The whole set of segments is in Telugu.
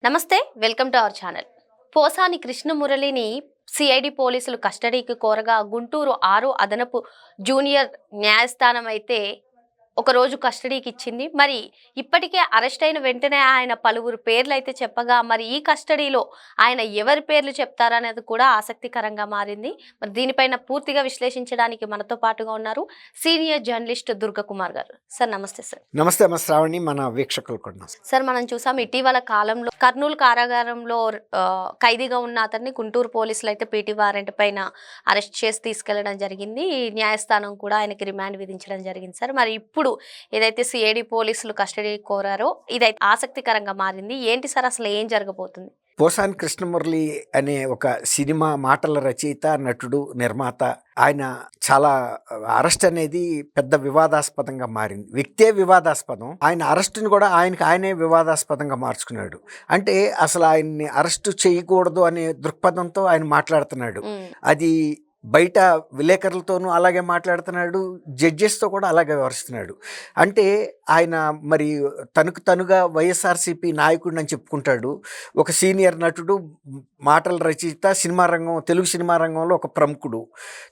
నమస్తే, welcome to our channel. Posani కృష్ణమురళిని సిఐడి పోలీసులు కస్టడీకి కోరగా గుంటూరు 6 అదనపు జూనియర్ న్యాయస్థానం అయితే ఒక రోజు కస్టడీకి ఇచ్చింది. మరి ఇప్పటికే అరెస్ట్ అయిన వెంటనే ఆయన పలువురు పేర్లు అయితే చెప్పగా, మరి ఈ కస్టడీలో ఆయన ఎవరి పేర్లు చెప్తారనేది కూడా ఆసక్తికరంగా మారింది. మరి దీనిపైన పూర్తిగా విశ్లేషించడానికి మనతో పాటుగా ఉన్నారు సీనియర్ జర్నలిస్ట్ దుర్గకుమార్ గారు. సార్ నమస్తే. సార్ నమస్తే అమ్మ శ్రావణి, మన వీక్షకులు కూడా. సార్, మనం చూసాం ఇటీవల కాలంలో కర్నూలు కారాగారంలో ఖైదీగా ఉన్న అతన్ని గుంటూరు పోలీసులు అయితే పీటీ వారెంట్ పైన అరెస్ట్ చేసి తీసుకెళ్లడం జరిగింది. న్యాయస్థానం కూడా ఆయనకి రిమాండ్ విధించడం జరిగింది. సార్, మరి ఇప్పుడు ఏదైతే సిఐడి పోలీసులు కస్టడీ కోరారో ఇదైతే ఆసక్తికరంగా మారింది. ఏంటి సార్, అసలు ఏం జరగబోతుంది? పోసాని కృష్ణమురళి అనే ఒక సినిమా మాటల రచయిత, నటుడు, నిర్మాత. ఆయన చాలా అరెస్ట్ అనేది పెద్ద వివాదాస్పదంగా మారింది. వ్యక్తే వివాదాస్పదం, ఆయన అరెస్టుని కూడా ఆయనే వివాదాస్పదంగా మార్చుకున్నాడు. అంటే అసలు ఆయన్ని అరెస్టు చేయకూడదు అనే దృక్పథంతో ఆయన మాట్లాడుతున్నాడు. అది బయట విలేకరులతోనూ అలాగే మాట్లాడుతున్నాడు, జడ్జెస్తో కూడా అలాగే వ్యవహరిస్తున్నాడు. అంటే ఆయన మరి తనుగా వైఎస్ఆర్సీపీ నాయకుడిని అని చెప్పుకుంటాడు. ఒక సీనియర్ నటుడు, మాటల రచయిత, తెలుగు సినిమా రంగంలో ఒక ప్రముఖుడు.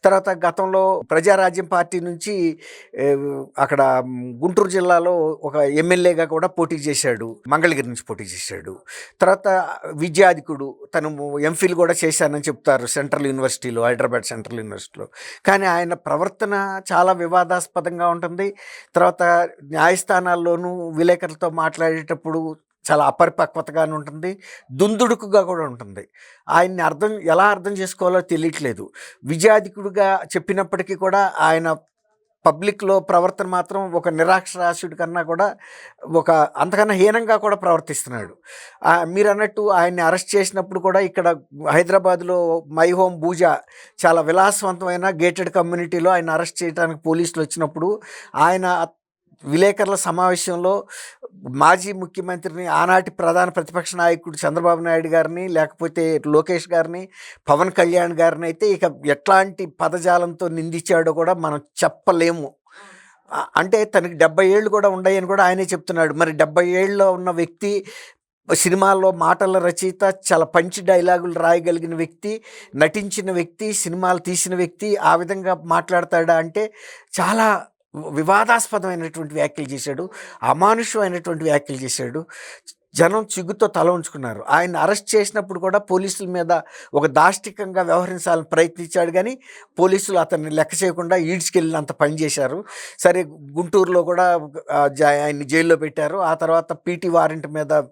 తర్వాత గతంలో ప్రజారాజ్యం పార్టీ నుంచి అక్కడ గుంటూరు జిల్లాలో ఒక ఎమ్మెల్యేగా కూడా పోటీ చేశాడు, మంగళగిరి నుంచి పోటీ చేశాడు. తర్వాత విద్యాధికుడు, తను ఎంఫిల్ కూడా చేశానని చెప్తారు సెంట్రల్ యూనివర్సిటీలో, హైదరాబాద్ సెంట్రల్ యూనివర్సిటీలో. కానీ ఆయన ప్రవర్తన చాలా వివాదాస్పదంగా ఉంటుంది. తర్వాత న్యాయస్థానాల్లోనూ విలేకరులతో మాట్లాడేటప్పుడు చాలా అపరిపక్వతగానే ఉంటుంది, దుందుడుకుగా కూడా ఉంటుంది. ఆయన్ని ఎలా అర్థం చేసుకోవాలో తెలియట్లేదు. విద్యాధికుడిగా చెప్పినప్పటికీ కూడా ఆయన పబ్లిక్లో ప్రవర్తన మాత్రం ఒక నిరాక్షరాస్యుడి కన్నా కూడా అంతకన్నా హీనంగా కూడా ప్రవర్తిస్తున్నాడు. మీరు అన్నట్టు ఆయన్ని అరెస్ట్ చేసినప్పుడు కూడా ఇక్కడ హైదరాబాద్లో మై హోమ్ భూజా చాలా విలాసవంతమైన గేటెడ్ కమ్యూనిటీలో ఆయన అరెస్ట్ చేయడానికి పోలీసులు వచ్చినప్పుడు ఆయన విలేకరుల సమావేశంలో మాజీ ముఖ్యమంత్రిని, ఆనాటి ప్రధాన ప్రతిపక్ష నాయకుడు చంద్రబాబు నాయుడు గారిని, లేకపోతే లోకేష్ గారిని, పవన్ కళ్యాణ్ గారిని అయితే ఇక ఎట్లాంటి పదజాలంతో నిందించాడో కూడా మనం చెప్పలేము. అంటే తనకి 70 ఏళ్ళు కూడా ఉన్నాయని కూడా ఆయనే చెప్తున్నాడు. మరి 70 ఏళ్ళలో ఉన్న వ్యక్తి, సినిమాల్లో మాటల రచయిత, చాలా పంచి డైలాగులు రాయగలిగిన వ్యక్తి, నటించిన వ్యక్తి, సినిమాలు తీసిన వ్యక్తి ఆ విధంగా మాట్లాడతాడా అంటే చాలా వివాదాస్పదమైనటువంటి వ్యాఖ్యలు చేశాడు, అమానుషమైనటువంటి వ్యాఖ్యలు చేశాడు. జనం చిగ్గుతో తల ఉంచుకున్నారు. ఆయన అరెస్ట్ చేసినప్పుడు కూడా పోలీసుల మీద ఒక దాష్టికంగా వ్యవహరించాలని ప్రయత్నించాడు, కానీ పోలీసులు అతన్ని లెక్క చేయకుండా ఈడ్చుకెళ్ళినంత పని చేశారు. సరే, గుంటూరులో కూడా ఆయన్ని జైల్లో పెట్టారు. ఆ తర్వాత పీటీ వారెంట్ మీద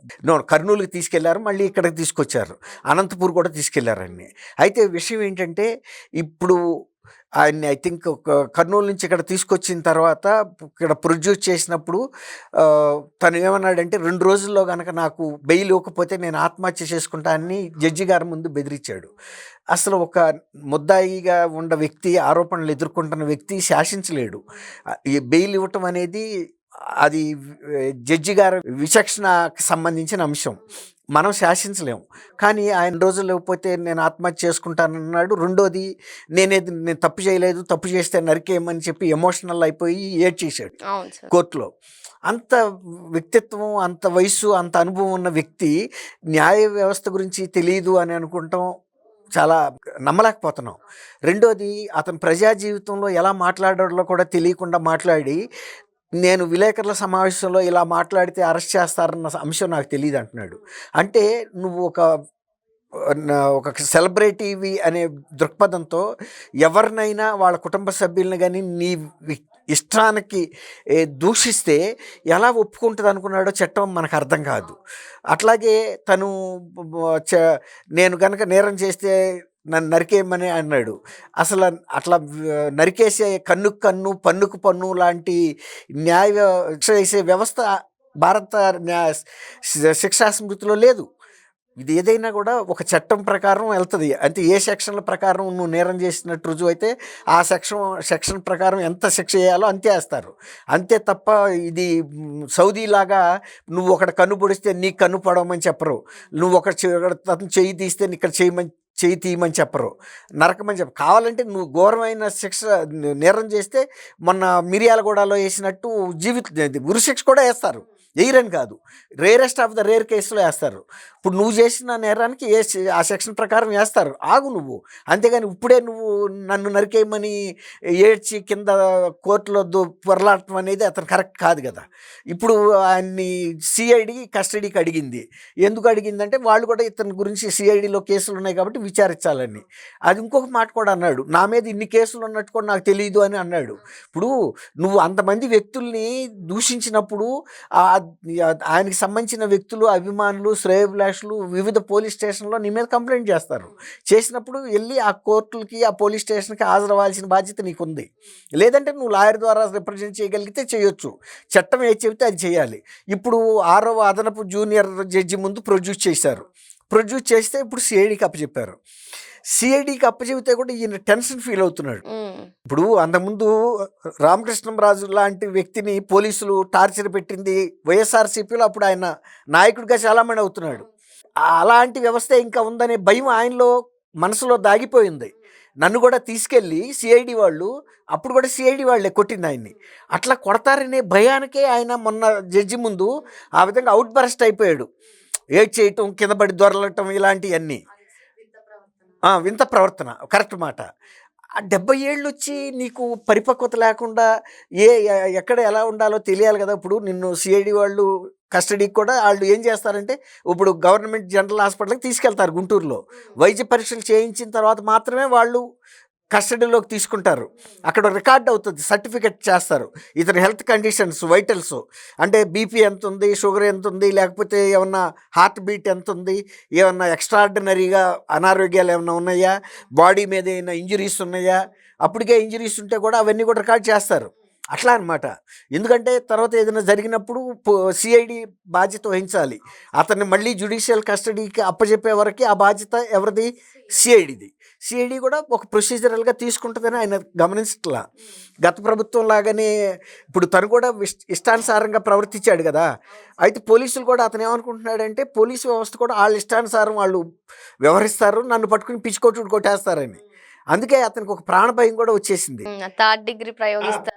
కర్నూలుకి తీసుకెళ్లారు, మళ్ళీ ఇక్కడికి తీసుకొచ్చారు, అనంతపూర్ కూడా తీసుకెళ్లారు ఆయన్ని. అయితే విషయం ఏంటంటే, ఇప్పుడు ఆయన్ని ఐ థింక్ కర్నూలు నుంచి ఇక్కడ తీసుకొచ్చిన తర్వాత ఇక్కడ ప్రొడ్యూస్ చేసినప్పుడు తను ఏమన్నాడంటే, 2 రోజుల్లో కనుక నాకు బెయిల్ ఇవ్వకపోతే నేను ఆత్మహత్య చేసుకుంటానని జడ్జి గారి ముందు బెదిరించాడు. అసలు ఒక ముద్దాయిగా ఉన్న వ్యక్తి, ఆరోపణలు ఎదుర్కొంటున్న వ్యక్తి శాసించలేడు. ఈ బెయిల్ ఇవ్వటం అనేది అది జడ్జి గారి విచక్షణకు సంబంధించిన అంశం, మనం శాసించలేము. కానీ ఆయన రోజులు లేకపోతే నేను ఆత్మహత్య చేసుకుంటానన్నాడు. రెండోది, నేను తప్పు చేయలేదు, తప్పు చేస్తే నరికేయమని చెప్పి ఎమోషనల్ అయిపోయి ఏడ్చేశాడు కోర్టులో. అంత వ్యక్తిత్వం, అంత వయసు, అంత అనుభవం ఉన్న వ్యక్తి న్యాయ వ్యవస్థ గురించి తెలియదు అని అనుకుంటాం చాలా నమ్మలేకపోతున్నాం. రెండోది, అతను ప్రజా జీవితంలో ఎలా మాట్లాడాలో కూడా తెలియకుండా మాట్లాడి, నేను విలేకరుల సమావేశంలో ఇలా మాట్లాడితే అరెస్ట్ చేస్తారన్న అంశం నాకు తెలియదు అంటున్నాడు. అంటే నువ్వు ఒక సెలబ్రిటీవి అనే దృక్పథంతో ఎవరినైనా, వాళ్ళ కుటుంబ సభ్యులను కానీ నీ ఇష్టానికి దూషిస్తే ఎలా ఒప్పుకుంటుంది అనుకున్నాడో చట్టం మనకు అర్థం కాదు. అట్లాగే తను నేను కనుక నేరం చేస్తే నన్ను నరికేయమని అన్నాడు. అసలు అట్లా నరికేసే కన్నుకు కన్ను, పన్నుకు పన్ను లాంటి న్యాయ వేసే వ్యవస్థ భారత శిక్షా స్మృతిలో లేదు. ఇది ఏదైనా కూడా ఒక చట్టం ప్రకారం వెళ్తుంది. అంటే ఏ సెక్షన్ల ప్రకారం నువ్వు నేరం చేసినట్టు రుజువు అయితే ఆ సెక్షన్ ప్రకారం ఎంత శిక్ష వేయాలో అంతే వేస్తారు. అంతే తప్ప ఇది సౌదీలాగా నువ్వు ఒకటి కన్ను పొడిస్తే నీకు కన్ను పడవమని చెప్పరు, నువ్వు అతను చెయ్యి తీస్తే ఇక్కడ చేయి తీయమని చెప్పరు, నరకమని చెప్పరు. కావాలంటే నువ్వు ఘోరమైన శిక్ష నేరం చేస్తే మొన్న మిర్యాలగూడలో వేసినట్టు ఉరిశిక్ష కూడా వేస్తారు. వేయరని కాదు, రేరెస్ట్ ఆఫ్ ద రేర్ కేసులో వేస్తారు. ఇప్పుడు నువ్వు చేసిన నేరానికి ఆ సెక్షన్ ప్రకారం వేస్తారు, ఆగు నువ్వు. అంతేగాని ఇప్పుడే నువ్వు నన్ను నరికేయమని ఏడ్చి కింద కోర్టులో పొరలాడటం అనేది అతను కరెక్ట్ కాదు కదా. ఇప్పుడు ఆయన్ని సిఐడి కస్టడీకి అడిగింది. ఎందుకు అడిగిందంటే వాళ్ళు కూడా ఇతని గురించి సిఐడిలో కేసులు ఉన్నాయి కాబట్టి విచారించాలని. అది ఇంకొక మాట కూడా అన్నాడు, నా మీద ఇన్ని కేసులు ఉన్నట్టు కూడా నాకు తెలియదు అని అన్నాడు. ఇప్పుడు నువ్వు అంతమంది వ్యక్తుల్ని దూషించినప్పుడు ఆయనకి సంబంధించిన వ్యక్తులు, అభిమానులు, శ్రేయోభిలాషులు వివిధ పోలీస్ స్టేషన్లో నీ మీద కంప్లైంట్ చేస్తారు. చేసినప్పుడు వెళ్ళి ఆ కోర్టులకి, ఆ పోలీస్ స్టేషన్కి హాజరవ్వాల్సిన బాధ్యత నీకుంది. లేదంటే నువ్వు లాయర్ ద్వారా రిప్రజెంట్ చేయగలిగితే చేయొచ్చు, చట్టం ఏది చెబితే అది చేయాలి. ఇప్పుడు 6వ అదనపు జూనియర్ జడ్జి ముందు ప్రొడ్యూస్ చేశారు. ప్రొడ్యూస్ చేస్తే ఇప్పుడు సిఐడికి అప్పచెప్పారు. సిఐడికి అప్పచెబితే కూడా ఈయన టెన్షన్ ఫీల్ అవుతున్నాడు. ఇప్పుడు అంతకుముందు రామకృష్ణంరాజు లాంటి వ్యక్తిని పోలీసులు టార్చర్ పెట్టింది వైఎస్ఆర్సీపీలో, అప్పుడు ఆయన నాయకుడిగా చాలామంది అవుతున్నాడు. అలాంటి వ్యవస్థ ఇంకా ఉందనే భయం ఆయనలో మనసులో దాగిపోయింది. నన్ను కూడా తీసుకెళ్ళి సిఐడి వాళ్ళు, అప్పుడు కూడా సిఐడి వాళ్ళే కొట్టింది ఆయన్ని, అట్లా కొడతారనే భయానికే ఆయన మొన్న జడ్జి ముందు ఆ విధంగా అవుట్ బరస్ట్ అయిపోయాడు. ఏడ్ చేయటం, కింద పడి దొరలటం, ఇలాంటివన్నీ వింత ప్రవర్తన, కరెక్ట్ మాట. 70 ఏళ్ళు వచ్చి నీకు పరిపక్వత లేకుండా ఎక్కడ ఎలా ఉండాలో తెలియాలి కదా. ఇప్పుడు నిన్ను సిఐడి వాళ్ళు కస్టడీకి కూడా వాళ్ళు ఏం చేస్తారంటే, ఇప్పుడు గవర్నమెంట్ జనరల్ హాస్పిటల్కి తీసుకెళ్తారు గుంటూరులో, వైద్య పరీక్షలు చేయించిన తర్వాత మాత్రమే వాళ్ళు కస్టడీలోకి తీసుకుంటారు. అక్కడ రికార్డ్ అవుతుంది, సర్టిఫికెట్ చేస్తారు ఇతని హెల్త్ కండిషన్స్, వైటల్స్, అంటే బీపీ ఎంత ఉంది, షుగర్ ఎంత ఉంది, లేకపోతే ఏమన్నా హార్ట్ బీట్ ఎంత ఉంది, ఏమన్నా ఎక్స్ట్రాడినరీగా అనారోగ్యాలు ఏమన్నా ఉన్నాయా, బాడీ మీద ఏమైనా ఇంజురీస్ ఉన్నాయా, అప్పటికే ఇంజురీస్ ఉంటే కూడా అవన్నీ కూడా రికార్డ్ చేస్తారు. అట్లా అనమాట. ఎందుకంటే తర్వాత ఏదైనా జరిగినప్పుడు సిఐడి బాధ్యత వహించాలి. అతన్ని మళ్ళీ జ్యుడిషియల్ కస్టడీకి అప్పచెప్పే వరకు ఆ బాధ్యత ఎవరిది? సిఐడిది. సిఐడి కూడా ఒక ప్రొసీజరల్గా తీసుకుంటుందని ఆయన గమనించట్లా. గత ప్రభుత్వం లాగానే ఇప్పుడు తను కూడా ఇష్టానుసారంగా ప్రవర్తించాడు కదా. అయితే పోలీసులు కూడా అతను ఏమనుకుంటున్నాడంటే, పోలీసు వ్యవస్థ కూడా వాళ్ళ ఇష్టానుసారం వాళ్ళు వ్యవహరిస్తారు, నన్ను పట్టుకుని పిచ్చికొట్టుడు కొట్టేస్తారని. అందుకే అతనికి ఒక ప్రాణభయం కూడా వచ్చేసింది. 3rd డిగ్రీ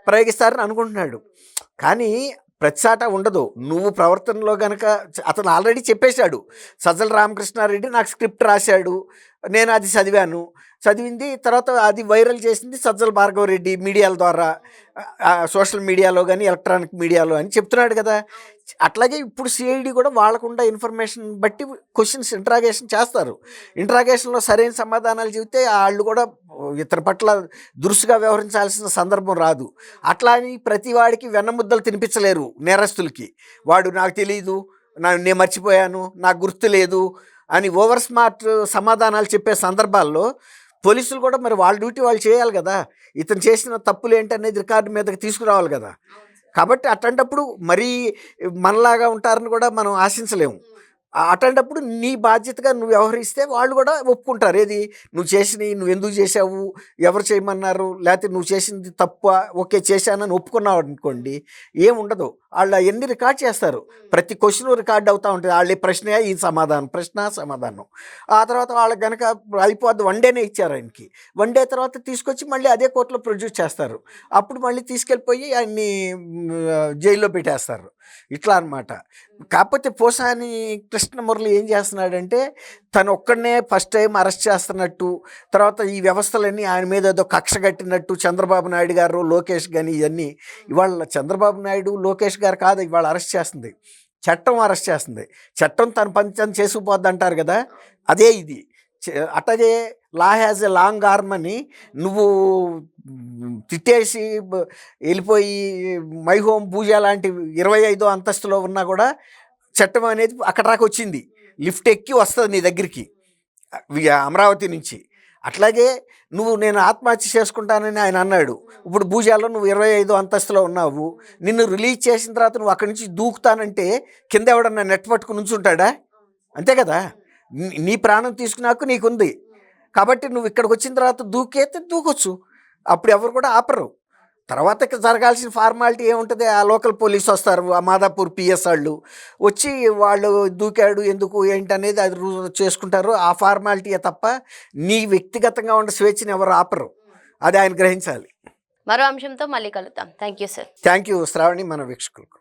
ప్రయోగిస్తారని అనుకుంటున్నాడు. కానీ ప్రతిసాట ఉండదు. నువ్వు ప్రవర్తనలో గనక అతను ఆల్రెడీ చెప్పేశాడు, సజ్జల రామకృష్ణారెడ్డి నాకు స్క్రిప్ట్ రాశాడు, నేను అది చదివింది తర్వాత అది వైరల్ చేసింది సజ్జల భార్గవరెడ్డి మీడియాల ద్వారా, సోషల్ మీడియాలో కానీ ఎలక్ట్రానిక్ మీడియాలో అని చెప్తున్నాడు కదా. అట్లాగే ఇప్పుడు సిఐడి కూడా వాళ్ళకుండా ఇన్ఫర్మేషన్ బట్టి క్వశ్చన్స్ ఇంట్రాగేషన్ చేస్తారు. ఇంట్రాగేషన్లో సరైన సమాధానాలు చెబితే వాళ్ళు కూడా ఇతని పట్ల దురుసుగా వ్యవహరించాల్సిన సందర్భం రాదు. అట్లా అని ప్రతి వాడికి వెన్నముద్దలు తినిపించలేరు నేరస్తులకి. వాడు నాకు తెలియదు, నేను మర్చిపోయాను, నాకు గుర్తు లేదు అని ఓవర్ స్మార్ట్ సమాధానాలు చెప్పే సందర్భాల్లో పోలీసులు కూడా మరి వాళ్ళ డ్యూటీ వాళ్ళు చేయాలి కదా. ఇతను చేసిన తప్పులు ఏంటనేది రికార్డు మీదకి తీసుకురావాలి కదా. కాబట్టి అట్లాంటప్పుడు మరీ మనలాగా ఉంటారని కూడా మనం ఆశించలేము. అట్లాంటప్పుడు నీ బాధ్యతగా నువ్వు వ్యవహరిస్తే వాళ్ళు కూడా ఒప్పుకుంటారు. ఏది నువ్వు ఎందుకు చేసావు, ఎవరు చేయమన్నారు, లేకపోతే నువ్వు చేసింది తప్ప, ఓకే చేశానని ఒప్పుకున్నావు అనుకోండి, ఏముండదు. వాళ్ళు అవన్నీ రికార్డ్ చేస్తారు. ప్రతి క్వశ్చన్ రికార్డ్ అవుతూ ఉంటుంది. వాళ్ళు ప్రశ్న, ఈ సమాధానం, ప్రశ్న సమాధానం. ఆ తర్వాత వాళ్ళకి కనుక అయిపోద్ది, 1 డేనే ఇచ్చారు ఆయనకి. 1 డే తర్వాత తీసుకొచ్చి మళ్ళీ అదే కోర్టులో ప్రొడ్యూస్ చేస్తారు. అప్పుడు మళ్ళీ తీసుకెళ్ళిపోయి ఆయన్ని జైల్లో పెట్టేస్తారు. ఇట్లా అనమాట. కాకపోతే పోసాని కృష్ణమురళి ఏం చేస్తున్నాడంటే, తను ఒక్కడనే ఫస్ట్ టైం అరెస్ట్ చేస్తున్నట్టు, తర్వాత ఈ వ్యవస్థలన్నీ ఆయన మీద ఏదో కక్ష కట్టినట్టు, చంద్రబాబు నాయుడు గారు, లోకేష్ కానీ, ఇవన్నీ ఇవాళ చంద్రబాబు నాయుడు, లోకేష్ గారు కాదు ఇవాళ అరెస్ట్ చేస్తుంది, చట్టం అరెస్ట్ చేస్తుంది. చట్టం తన పని తను చేసుకుపోద్ది అంటారు కదా, అదే ఇది. అట్లాగే లా హ్యాజ్ ఎ లాంగ్ ఆర్మ్ అని నువ్వు తిట్టేసి వెళ్ళిపోయి మై హోమ్ పూజ లాంటి 25వ అంతస్తులో ఉన్నా కూడా చట్టం అనేది అక్కడ దాకా వచ్చింది, లిఫ్ట్ ఎక్కి వస్తుంది నీ దగ్గరికి అమరావతి నుంచి. అట్లాగే నేను ఆత్మహత్య చేసుకుంటానని ఆయన అన్నాడు. ఇప్పుడు భూజాలో నువ్వు 25వ అంతస్తులో ఉన్నావు, నిన్ను రిలీజ్ చేసిన తర్వాత నువ్వు అక్కడి నుంచి దూకుతానంటే కింద ఎవడన్నా నెట్ పట్టుకుని ఉంచుంటాడా? అంతే కదా. నీ ప్రాణం తీసుకున్నాక నీకుంది కాబట్టి నువ్వు ఇక్కడికి వచ్చిన తర్వాత దూకేస్తే దూకొచ్చు, అప్పుడు ఎవరు కూడా ఆపరు. తర్వాత జరగాల్సిన ఫార్మాలిటీ ఏముంటుంది, ఆ లోకల్ పోలీస్ వస్తారు, ఆ మాదాపూర్ పిఎస్ వాళ్ళు వచ్చి వాళ్ళు దూకాడు ఎందుకు ఏంటి అనేది అది చేసుకుంటారు. ఆ ఫార్మాలిటీయే తప్ప నీ వ్యక్తిగతంగా ఉన్న స్వేచ్ఛను ఎవరు ఆపరు, అది ఆయన గ్రహించాలి. మరో అంశంతో మళ్ళీ కలుద్దాం. Thank you sir. Thank you Shravani, మన వీక్షకులకు.